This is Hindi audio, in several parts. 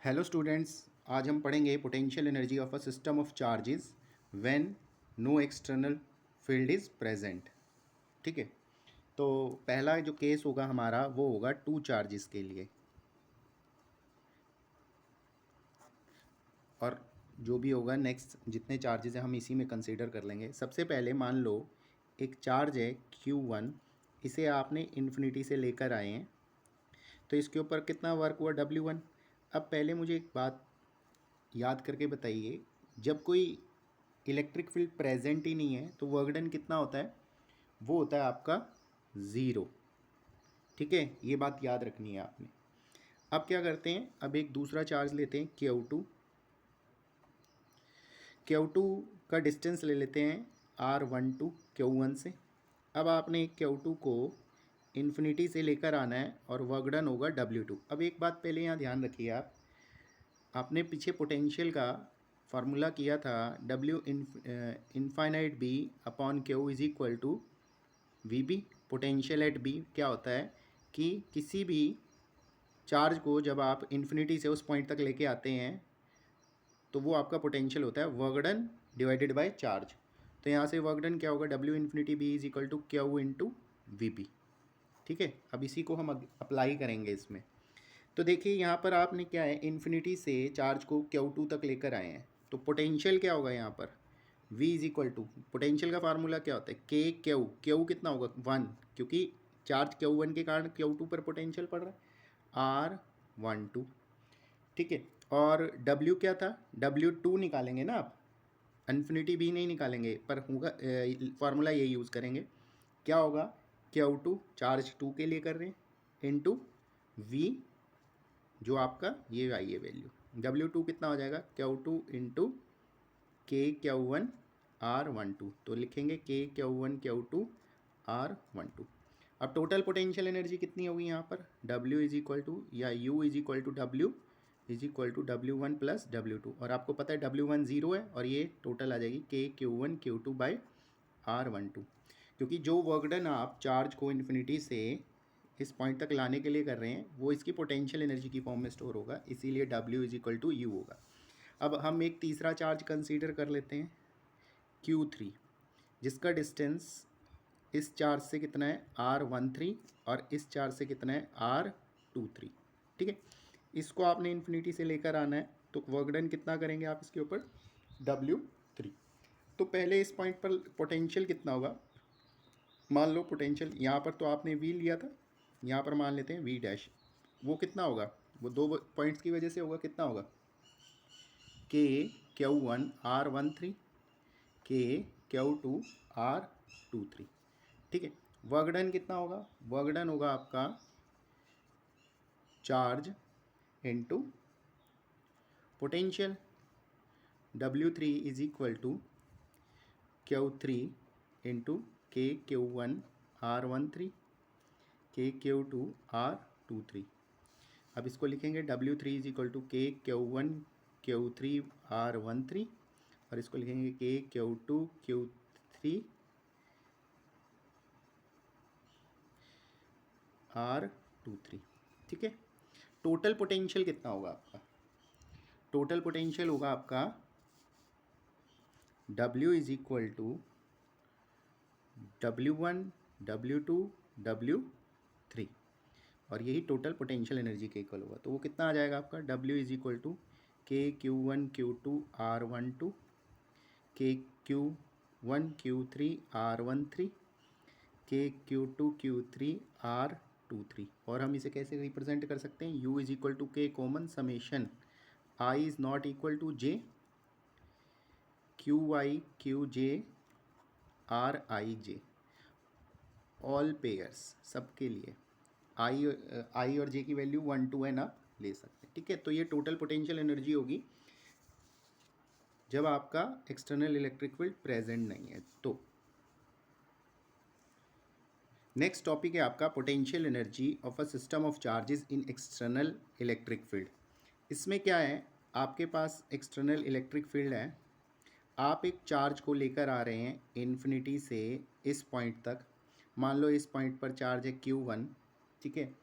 हेलो स्टूडेंट्स, आज हम पढ़ेंगे potential energy of a system of charges when no external field is present. ठीक है, तो पहला जो केस होगा हमारा वो होगा टू चार्जेस के लिए, और जो भी होगा नेक्स्ट जितने चार्जेस हैं हम इसी में कंसीडर कर लेंगे। सबसे पहले मान लो एक चार्ज है Q1, इसे आपने इन्फिनिटी से लेकर आए हैं, तो इसके ऊपर कितना वर्क हुआ W1। अब पहले मुझे एक बात याद करके बताइए, जब कोई इलेक्ट्रिक फील्ड प्रेजेंट ही नहीं है तो वर्क डन कितना होता है? वो होता है आपका ज़ीरो। ठीक है, ये बात याद रखनी है आपने। अब क्या करते हैं, अब एक दूसरा चार्ज लेते हैं Q2। Q2 का डिस्टेंस ले लेते हैं R12 Q1 से। अब आपने Q2 को इन्फिनिटी से लेकर आना है और वर्क डन होगा W2। अब एक बात पहले यहाँ ध्यान रखिए, आपने पीछे पोटेंशियल का फार्मूला किया था W infinite B upon Q is equal to V B. Potential at B क्या होता है कि किसी भी चार्ज को जब आप इन्फिनिटी से उस पॉइंट तक लेके आते हैं तो वो आपका पोटेंशियल होता है work done divided by charge. तो यहाँ से वर्क डन क्या होगा, W infinity B is equal to Q into V B. ठीक है, अब इसी को हम अप्लाई करेंगे इसमें। तो देखिए यहाँ पर आपने क्या है, इन्फिनिटी से चार्ज को Q2 तक लेकर आए हैं, तो पोटेंशियल क्या होगा यहाँ पर, V is equal to, potential का फार्मूला क्या होता है, के क्यू। क्यू कितना होगा 1, क्योंकि चार्ज Q1 के कारण Q2 पर पोटेंशियल पड़ रहा है R12। ठीक है, और W क्या था, W2 निकालेंगे ना आप, इन्फिनिटी भी नहीं निकालेंगे, पर होगा फार्मूला ये यूज़ करेंगे। क्या होगा, Q2 चार्ज 2 के लिए कर रहे हैं इंटू V, जो आपका ये आई है वैल्यू, W2 कितना हो जाएगा, Q2 into K Q1 R12। तो लिखेंगे K Q1 Q2 R12। अब टोटल पोटेंशियल एनर्जी कितनी होगी यहाँ पर, W इज इक्वल टू या U is equal to W is equal to W1 plus W2, और आपको पता है W1 ज़ीरो है और ये टोटल आ जाएगी K Q1 Q2 by R12। क्योंकि जो वर्क डन आप चार्ज को इन्फिनिटी से इस पॉइंट तक लाने के लिए कर रहे हैं वो इसकी पोटेंशियल एनर्जी की फॉर्म में स्टोर होगा, इसीलिए W is equal to U होगा। अब हम एक तीसरा चार्ज कंसीडर कर लेते हैं Q3, जिसका डिस्टेंस इस चार्ज से कितना है R13 और इस चार्ज से कितना है R23। ठीक है, इसको आपने इन्फिनिटी से लेकर आना है, तो वर्क डन कितना करेंगे आप इसके ऊपर, W3। तो पहले इस पॉइंट पर पोटेंशियल कितना होगा, मान लो पोटेंशियल यहाँ पर तो आपने V लिया था, यहाँ पर मान लेते हैं V डैश, वो कितना होगा, वो दो पॉइंट्स की वजह से होगा, कितना होगा K Q1 R13 K Q2 R23। ठीक है, वर्क डन कितना होगा, वर्क डन होगा आपका charge into potential, W3 is equal to Q3 into K Q1 R13 K Q2 R23। अब इसको लिखेंगे W3 is equal to K Q1 Q3 R13, और इसको लिखेंगे K Q2 Q3 R23। ठीक है, टोटल पोटेंशियल कितना होगा आपका, टोटल पोटेंशियल होगा आपका W is equal to W1 W2 W3, और यही टोटल पोटेंशियल एनर्जी के इक्वल होगा। तो वो कितना आ जाएगा आपका, W is equal to K Q1 Q2 R12 K Q1 Q3 R13 K Q2 Q3 R23। और हम इसे कैसे रिप्रेजेंट कर सकते हैं, U is equal to K common summation I is not equal to J QI QJ RIJ, all pairs सबके लिए आई और जे की वैल्यू 1 2 एन आप ले सकते हैं। ठीक है, तो ये टोटल पोटेंशियल एनर्जी होगी जब आपका एक्सटर्नल इलेक्ट्रिक फील्ड प्रेजेंट नहीं है। तो नेक्स्ट टॉपिक है आपका potential energy of a system of charges in external electric field. इसमें क्या है, आपके पास एक्सटर्नल इलेक्ट्रिक फील्ड है, आप एक चार्ज को लेकर आ रहे हैं इन्फिनिटी से इस पॉइंट तक, मान लो इस पॉइंट पर चार्ज है Q1। ठीक है,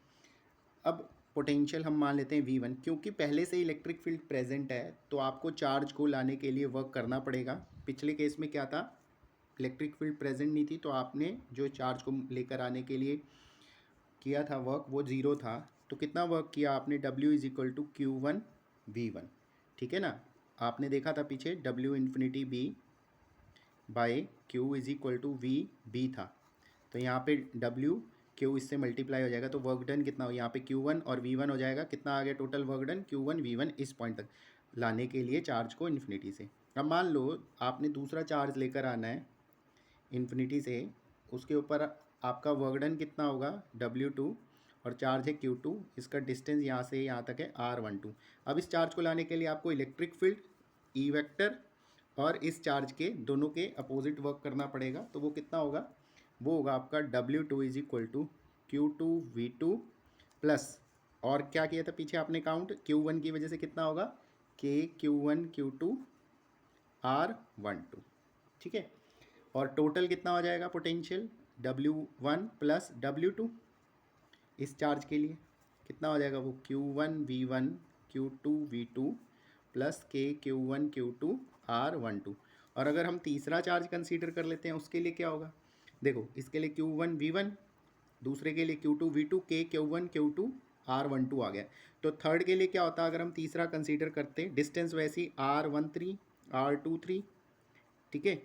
अब पोटेंशियल हम मान लेते हैं V1, क्योंकि पहले से इलेक्ट्रिक फील्ड प्रेजेंट है तो आपको चार्ज को लाने के लिए वर्क करना पड़ेगा। पिछले केस में क्या था, इलेक्ट्रिक फील्ड प्रेजेंट नहीं थी तो आपने जो चार्ज को लेकर आने के लिए किया था वर्क वो ज़ीरो था, तो कितना वर्क किया आपने, W is equal to Q1 V1, ठीक है ना। आपने देखा था पीछे W infinity B by Q is equal to V B था, तो यहाँ पे W Q इससे मल्टीप्लाई हो जाएगा तो वर्क डन कितना हो, यहाँ पे Q1 और V1 हो जाएगा, कितना आ गया total work done, Q1 V1 इस पॉइंट तक लाने के लिए चार्ज को इन्फिनिटी से। अब मान लो आपने दूसरा चार्ज लेकर आना है इन्फिनिटी से, उसके ऊपर आपका वर्क डन कितना होगा W2 और चार्ज है Q2, इसका डिस्टेंस यहाँ से यहाँ तक है R12। अब इस चार्ज को लाने के लिए आपको इलेक्ट्रिक फील्ड E वेक्टर और इस चार्ज के दोनों के अपोजिट वर्क करना पड़ेगा, तो वो कितना होगा, वो होगा आपका W2 is equal to Q2 V2 plus, और क्या किया था पीछे आपने काउंट, Q1 की वजह से कितना होगा K Q1 Q2 R12, ठीक है। और टोटल कितना हो जाएगा पोटेंशियल, W1 प्लस W2 इस चार्ज के लिए कितना हो जाएगा, वो Q1 V1 Q2 V2 plus K Q1 Q2 R12। और अगर हम तीसरा चार्ज कंसीडर कर लेते हैं उसके लिए क्या होगा, देखो इसके लिए Q1 V1, दूसरे के लिए Q2 V2, K Q1 Q2 R12 आ गया। तो थर्ड के लिए क्या होता अगर हम तीसरा कंसीडर करते, डिस्टेंस वैसी R13 R23, ठीक है,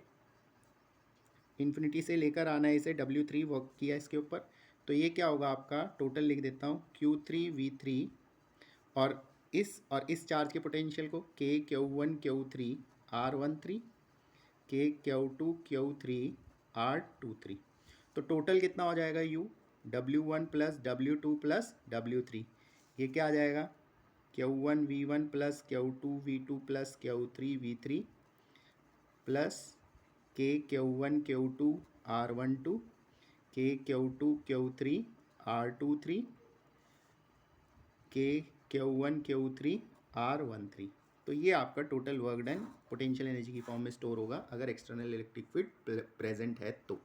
इन्फिनिटी से लेकर आना है इसे, W3 वर्क किया इसके ऊपर, तो ये क्या होगा आपका, टोटल लिख देता हूँ Q3 V3 और इस चार्ज के पोटेंशियल को K Q1 Q3 R13 K Q2 Q3 R23, तो टोटल कितना हो जाएगा U, W1 plus W2 plus W3, ये क्या आ जाएगा Q1 V1 plus Q2 V2 plus Q3 V3 plus K Q1 Q2 R12 K Q2 Q3 R23 K Q1 Q3 R13। तो ये आपका total work done potential energy की फॉर्म में स्टोर होगा अगर एक्सटर्नल इलेक्ट्रिक फील्ड प्रेजेंट है तो।